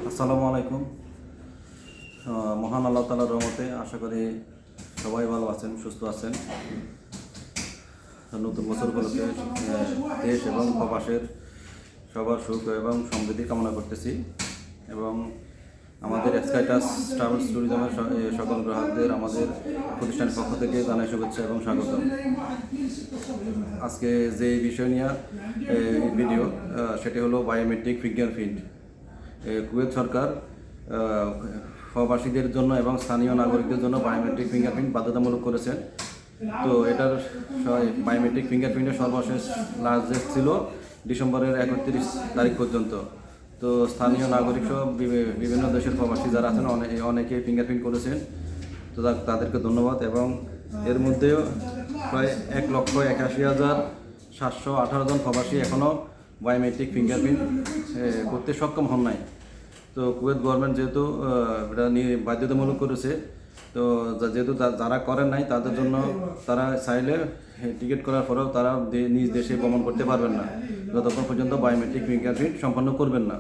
আসসালামু আলাইকুম। মহান আল্লাহ তাআলার রহমতে আশা করি সবাই ভালো আছেন, সুস্থ আছেন। নতুন বছর উপলক্ষে দেশ এবং প্রবাসের সবার সুখ এবং সমৃদ্ধি কামনা করতেছি এবং আমাদের স্কাইটাস ট্রাভেলস ট্যুরিজমের সকল গ্রাহকদের আমাদের প্রতিষ্ঠানের পক্ষ থেকে জানাই শুভেচ্ছা এবং স্বাগত। আজকে যে বিষয় নিয়ে ভিডিও সেটি হলো বায়োমেট্রিক ফিঙ্গারপ্রিন্ট। কুয়েত সরকার প্রবাসীদের জন্য এবং স্থানীয় নাগরিকদের জন্য বায়োমেট্রিক ফিঙ্গারপ্রিন্ট বাধ্যতামূলক করেছে। তো এটার বায়োমেট্রিক ফিঙ্গারপ্রিন্টের সর্বশেষ লাস্ট ডেট ছিল ডিসেম্বরের 31 তারিখ পর্যন্ত। তো স্থানীয় নাগরিক সহ বিভিন্ন দেশের প্রবাসী যারা আছেন অনেকে ফিঙ্গারপ্রিন্ট করেছেন, তো তাদেরকে ধন্যবাদ। এবং এর মধ্যেও প্রায় 1,81,718 জন প্রবাসী এখনও বায়োমেট্রিক ফিঙ্গারপ্রিন্ট করতে সক্ষম হন নাই। তো কুয়েত গভর্নমেন্ট যেহেতু এটা নিয়ে বাধ্যতামূলক করেছে, তো যেহেতু যারা করেন নাই তাদের জন্য তারা চাইলে টিকিট করার পরেও তারা নিজ দেশে ভ্রমণ করতে পারবেন না যতক্ষণ পর্যন্ত বায়োমেট্রিক ফিঙ্গারপ্রিন্ট সম্পন্ন করবেন না।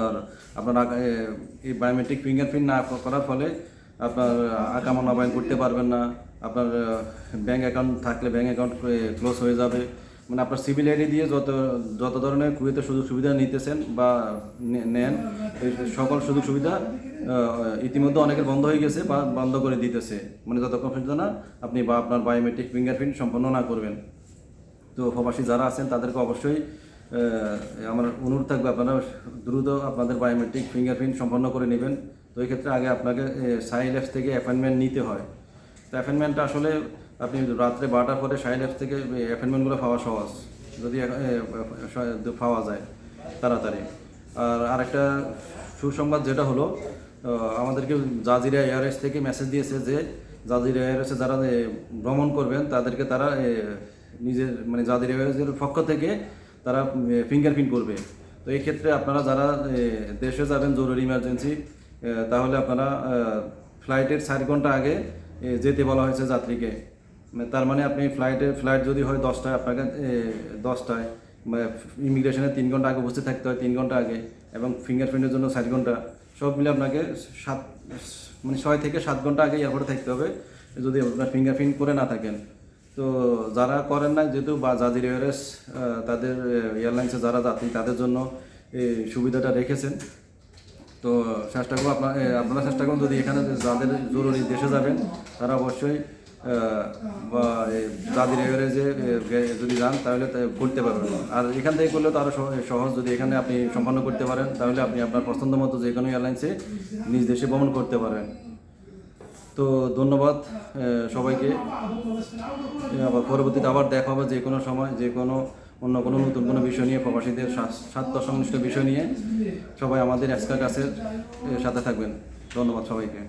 আর আপনার এই বায়োমেট্রিক ফিঙ্গারপ্রিন্ট না করার ফলে আপনার আকামা নবায়ন করতে পারবেন না, আপনার ব্যাঙ্ক অ্যাকাউন্ট থাকলে ব্যাঙ্ক অ্যাকাউন্ট ক্লোজ হয়ে যাবে। মানে আপনার সিভিল আইডি দিয়ে যত ধরনের কুয়েতের সুযোগ সুবিধা নিতেছেন বা নেন, এই সকল সুযোগ সুবিধা ইতিমধ্যে অনেকের বন্ধ হয়ে গেছে বা বন্ধ করে দিতেছে, মানে যতক্ষণ পর্যন্ত না আপনি বা আপনার বায়োমেট্রিক ফিঙ্গারপ্রিন্ট সম্পন্ন না করবেন। তো প্রবাসী যারা আছেন তাদেরকে অবশ্যই আমার অনুরোধ থাকবে আপনারা দ্রুত আপনাদের বায়োমেট্রিক ফিঙ্গারপ্রিন্ট সম্পন্ন করে নেবেন। তো এই ক্ষেত্রে আগে আপনাকে সাইল অ্যাপস থেকে অ্যাপয়েন্টমেন্ট নিতে হয়। তো অ্যাপয়েন্টমেন্টটা আসলে আপনি রাত্রে 12টার পরে সাইল অ্যাপস থেকে অ্যাপয়েন্টমেন্টগুলো পাওয়া সহজ, যদি পাওয়া যায় তাড়াতাড়ি। আর আরেকটা সুসংবাদ যেটা হলো, আমাদেরকে জাজিরা এয়ারওয়েজ থেকে মেসেজ দিয়েছে যে জাজিরা এয়ারওয়েজে যারা ভ্রমণ করবেন তাদেরকে তারা নিজের মানে জাজিরা এয়ারওয়েজের পক্ষ থেকে তারা ফিঙ্গারপ্রিন্ট করবে। তো এই ক্ষেত্রে আপনারা যারা দেশে যাবেন জরুরি ইমার্জেন্সি, তাহলে আপনারা ফ্লাইটের 4 ঘন্টা আগে যেতে বলা হয়েছে যাত্রীকে। তার মানে আপনি ফ্লাইট যদি হয় 10টায়, আপনাকে 10টায় ইমিগ্রেশনে 3 ঘন্টা আগে উপস্থিত থাকতে হয়, 3 ঘন্টা আগে, এবং ফিঙ্গারপ্রিন্টের জন্য 4 ঘন্টা, সব মিলে আপনাকে 6 থেকে 7 ঘন্টা আগে এয়ারপোর্টে থাকতে হবে যদি আপনার ফিঙ্গারপ্রিন্ট করে না থাকেন। তো যারা করেন না, যেহেতু বা জাজির এয়ারওয়েজ তাদের এয়ারলাইন্সে যারা যাত্রী তাদের জন্য এই সুবিধাটা রেখেছেন। তো চেষ্টা করবো আপনারা চেষ্টা করুন, যদি এখানে যাদের জরুরি দেশে যাবেন তারা অবশ্যই বা জাজির এয়ারওয়েজে যদি যান তাহলে করতে পারবেন। আর এখান থেকে করলে তো আরও সহজ, যদি এখানে আপনি সম্পন্ন করতে পারেন তাহলে আপনি আপনার পছন্দ মতো যে কোনো এয়ারলাইন্সে নিজ দেশে ভ্রমণ করতে পারেন। তো ধন্যবাদ সবাইকে। আবার পরবর্তীতে আবার দেখা হবে যে কোনো সময়, যে কোনো অন্য কোনো নতুন কোনো বিষয় নিয়ে, প্রবাসীদের স্বার্থ সংশ্লিষ্ট বিষয় নিয়ে। সবাই আমাদের স্কাইটাসের সাথে থাকবেন। ধন্যবাদ সবাইকে।